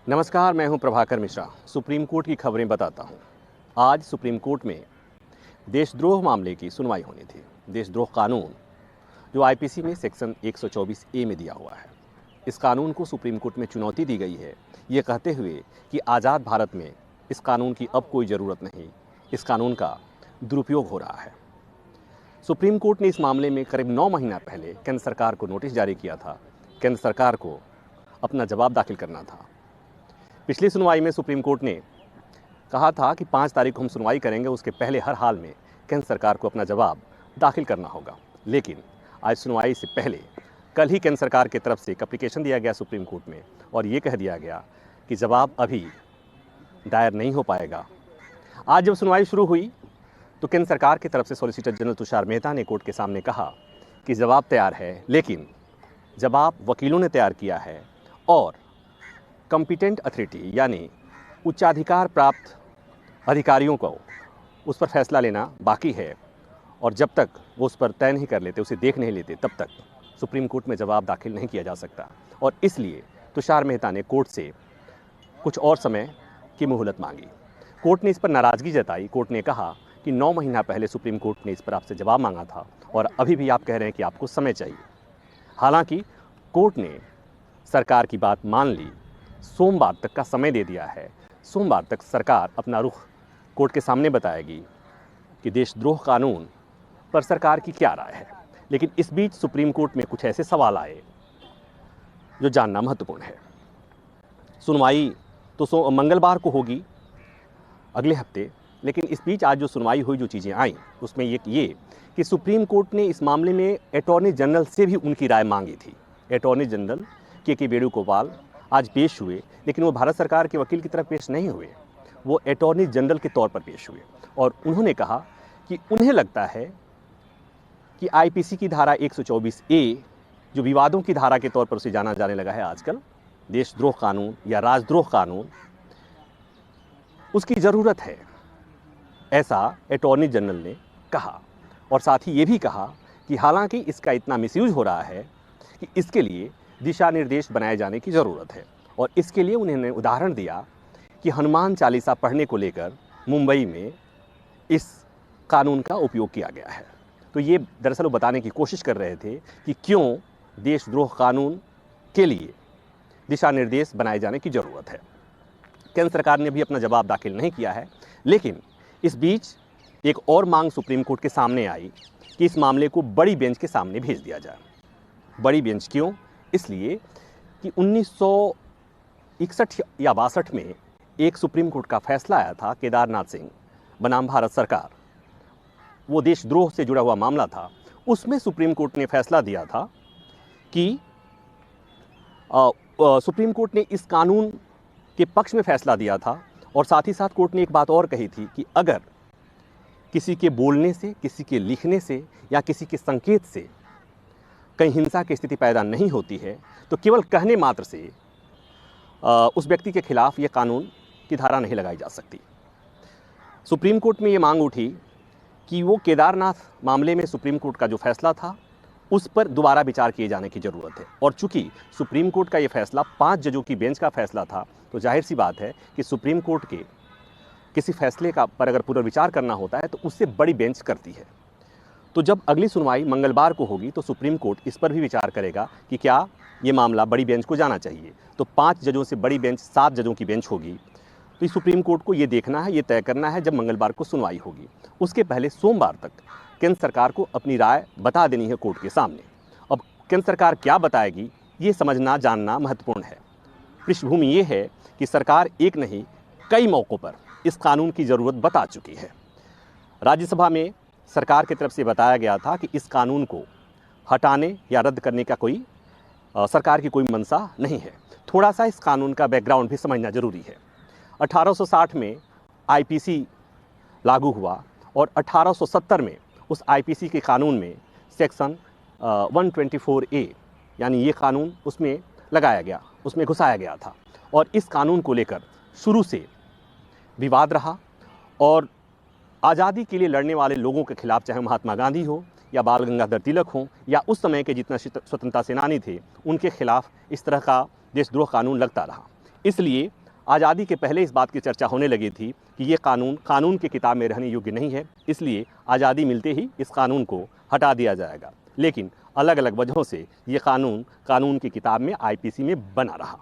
नमस्कार, मैं हूं प्रभाकर मिश्रा। सुप्रीम कोर्ट की खबरें बताता हूं। आज सुप्रीम कोर्ट में देशद्रोह मामले की सुनवाई होनी थी। देशद्रोह कानून जो आईपीसी में सेक्शन 124 ए में दिया हुआ है, इस कानून को सुप्रीम कोर्ट में चुनौती दी गई है, ये कहते हुए कि आज़ाद भारत में इस कानून की अब कोई ज़रूरत नहीं, इस कानून का दुरुपयोग हो रहा है। सुप्रीम कोर्ट ने इस मामले में करीब 9 महीना पहले केंद्र सरकार को नोटिस जारी किया था। केंद्र सरकार को अपना जवाब दाखिल करना था। पिछली सुनवाई में सुप्रीम कोर्ट ने कहा था कि 5 तारीख को हम सुनवाई करेंगे, उसके पहले हर हाल में केंद्र सरकार को अपना जवाब दाखिल करना होगा। लेकिन आज सुनवाई से पहले कल ही केंद्र सरकार की तरफ से एक एप्लीकेशन दिया गया सुप्रीम कोर्ट में और ये कह दिया गया कि जवाब अभी दायर नहीं हो पाएगा। आज जब सुनवाई शुरू हुई तो केंद्र सरकार की तरफ से सॉलिसिटर जनरल तुषार मेहता ने कोर्ट के सामने कहा कि जवाब तैयार है, लेकिन जवाब वकीलों ने तैयार किया है और कॉम्पिटेंट अथॉरिटी यानी उच्चाधिकार प्राप्त अधिकारियों को उस पर फैसला लेना बाकी है और जब तक वो उस पर तय नहीं कर लेते, उसे देख नहीं लेते, तब तक सुप्रीम कोर्ट में जवाब दाखिल नहीं किया जा सकता। और इसलिए तुषार मेहता ने कोर्ट से कुछ और समय की मोहलत मांगी। कोर्ट ने इस पर नाराज़गी जताई। कोर्ट ने कहा कि 9 महीना पहले सुप्रीम कोर्ट ने इस पर आपसे जवाब मांगा था और अभी भी आप कह रहे हैं कि आपको समय चाहिए। हालांकि कोर्ट ने सरकार की बात मान ली, सोमवार तक का समय दे दिया है। सोमवार तक सरकार अपना रुख कोर्ट के सामने बताएगी कि देशद्रोह कानून पर सरकार की क्या राय है। लेकिन इस बीच सुप्रीम कोर्ट में कुछ ऐसे सवाल आए जो जानना महत्वपूर्ण है। सुनवाई तो मंगलवार को होगी, अगले हफ्ते, लेकिन इस बीच आज जो सुनवाई हुई, जो चीज़ें आई, उसमें ये कि सुप्रीम कोर्ट ने इस मामले में अटॉर्नी जनरल से भी उनकी राय मांगी थी। अटॉर्नी जनरल के वेणुगोपाल आज पेश हुए, लेकिन वो भारत सरकार के वकील की तरफ पेश नहीं हुए, वो अटॉर्नी जनरल के तौर पर पेश हुए और उन्होंने कहा कि उन्हें लगता है कि आईपीसी की धारा 124 ए, जो विवादों की धारा के तौर पर उसे जाना जाने लगा है आजकल, देशद्रोह कानून या राजद्रोह कानून, उसकी ज़रूरत है, ऐसा अटॉर्नी जनरल ने कहा। और साथ ही ये भी कहा कि हालांकि इसका इतना मिसयूज हो रहा है कि इसके लिए दिशा निर्देश बनाए जाने की ज़रूरत है। और इसके लिए उन्होंने उदाहरण दिया कि हनुमान चालीसा पढ़ने को लेकर मुंबई में इस कानून का उपयोग किया गया है। तो ये दरअसल वो बताने की कोशिश कर रहे थे कि क्यों देशद्रोह कानून के लिए दिशा निर्देश बनाए जाने की ज़रूरत है। केंद्र सरकार ने भी अपना जवाब दाखिल नहीं किया है, लेकिन इस बीच एक और मांग सुप्रीम कोर्ट के सामने आई कि इस मामले को बड़ी बेंच के सामने भेज दिया जाए। बड़ी बेंच क्यों? इसलिए कि 1961 या 62 में एक सुप्रीम कोर्ट का फैसला आया था, केदारनाथ सिंह बनाम भारत सरकार, वो देशद्रोह से जुड़ा हुआ मामला था। उसमें सुप्रीम कोर्ट ने फैसला दिया था कि सुप्रीम कोर्ट ने इस कानून के पक्ष में फैसला दिया था और साथ ही साथ कोर्ट ने एक बात और कही थी कि अगर किसी के बोलने से, किसी के लिखने से या किसी के संकेत से कहीं हिंसा की स्थिति पैदा नहीं होती है तो केवल कहने मात्र से उस व्यक्ति के खिलाफ ये कानून की धारा नहीं लगाई जा सकती। सुप्रीम कोर्ट में ये मांग उठी कि वो केदारनाथ मामले में सुप्रीम कोर्ट का जो फैसला था उस पर दोबारा विचार किए जाने की ज़रूरत है। और चूंकि सुप्रीम कोर्ट का ये फैसला 5 जजों की बेंच का फैसला था, तो जाहिर सी बात है कि सुप्रीम कोर्ट के किसी फैसले का पर अगर पुनर्विचार करना होता है तो उससे बड़ी बेंच करती है। तो जब अगली सुनवाई मंगलवार को होगी तो सुप्रीम कोर्ट इस पर भी विचार करेगा कि क्या ये मामला बड़ी बेंच को जाना चाहिए। तो 5 जजों से बड़ी बेंच 7 जजों की बेंच होगी। तो इस सुप्रीम कोर्ट को ये देखना है, ये तय करना है जब मंगलवार को सुनवाई होगी, उसके पहले सोमवार तक केंद्र सरकार को अपनी राय बता देनी है कोर्ट के सामने। अब केंद्र सरकार क्या बताएगी, ये समझना जानना महत्वपूर्ण है। पृष्ठभूमि ये है कि सरकार एक नहीं कई मौक़ों पर इस कानून की ज़रूरत बता चुकी है। राज्यसभा में सरकार की तरफ से बताया गया था कि इस कानून को हटाने या रद्द करने का कोई सरकार की कोई मंशा नहीं है। थोड़ा सा इस कानून का बैकग्राउंड भी समझना ज़रूरी है। 1860 में आईपीसी लागू हुआ और 1870 में उस आईपीसी के कानून में सेक्शन 124A यानी ये कानून उसमें लगाया गया, उसमें घुसाया गया था। और इस कानून को लेकर शुरू से विवाद रहा और आज़ादी के लिए लड़ने वाले लोगों के खिलाफ, चाहे महात्मा गांधी हो या बाल गंगाधर तिलक हो या उस समय के जितना स्वतंत्रता सेनानी थे, उनके खिलाफ इस तरह का देशद्रोह कानून लगता रहा। इसलिए आज़ादी के पहले इस बात की चर्चा होने लगी थी कि ये कानून की किताब में रहने योग्य नहीं है, इसलिए आज़ादी मिलते ही इस कानून को हटा दिया जाएगा। लेकिन अलग अलग वजहों से ये कानून की किताब में आईपीसी में बना रहा।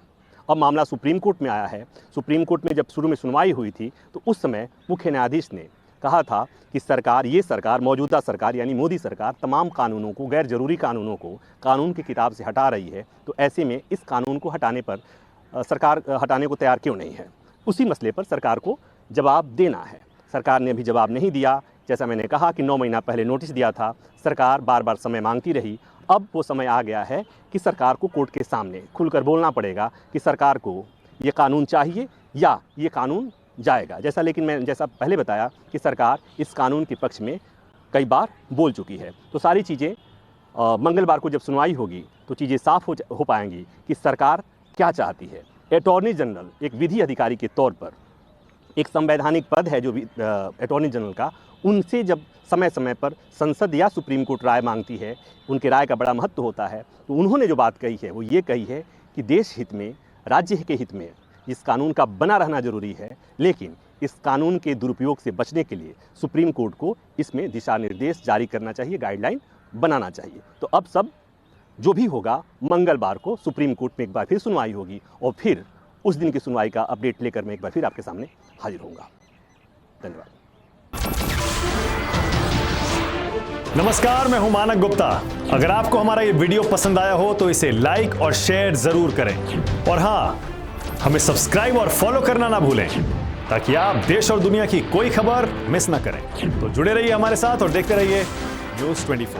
अब मामला सुप्रीम कोर्ट में आया है। सुप्रीम कोर्ट में जब शुरू में सुनवाई हुई थी तो उस समय मुख्य न्यायाधीश ने कहा था कि सरकार मौजूदा सरकार यानी मोदी सरकार तमाम कानूनों को, गैर जरूरी कानूनों को कानून की किताब से हटा रही है, तो ऐसे में इस कानून को हटाने पर सरकार हटाने को तैयार क्यों नहीं है। उसी मसले पर सरकार को जवाब देना है। सरकार ने अभी जवाब नहीं दिया। जैसा मैंने कहा कि 9 महीना पहले नोटिस दिया था, सरकार बार बार समय मांगती रही। अब वो समय आ गया है कि सरकार को कोर्ट के सामने खुलकर बोलना पड़ेगा कि सरकार को ये कानून चाहिए या ये कानून जाएगा। लेकिन मैं जैसा पहले बताया कि सरकार इस कानून के पक्ष में कई बार बोल चुकी है। तो सारी चीज़ें मंगलवार को जब सुनवाई होगी तो चीज़ें साफ हो पाएंगी कि सरकार क्या चाहती है। अटॉर्नी जनरल एक विधि अधिकारी के तौर पर एक संवैधानिक पद है जो अटॉर्नी जनरल का, उनसे जब समय समय पर संसद या सुप्रीम कोर्ट राय मांगती है, उनके राय का बड़ा महत्व होता है। तो उन्होंने जो बात कही है वो ये कही है कि देश हित में, राज्य के हित में इस कानून का बना रहना जरूरी है, लेकिन इस कानून के दुरुपयोग से बचने के लिए सुप्रीम कोर्ट को इसमें दिशा निर्देश जारी करना चाहिए, गाइडलाइन बनाना चाहिए। तो अब सब जो भी होगा मंगलवार को सुप्रीम कोर्ट में एक बार फिर सुनवाई होगी और फिर उस दिन की सुनवाई का अपडेट लेकर मैं एक बार फिर आपके सामने हाजिर होऊंगा। धन्यवाद। नमस्कार, मैं हूं मानक गुप्ता। अगर आपको हमारा ये वीडियो पसंद आया हो तो इसे लाइक और शेयर जरूर करें और हाँ, हमें सब्सक्राइब और फॉलो करना ना भूलें ताकि आप देश और दुनिया की कोई खबर मिस ना करें। तो जुड़े रहिए हमारे साथ और देखते रहिए News 24।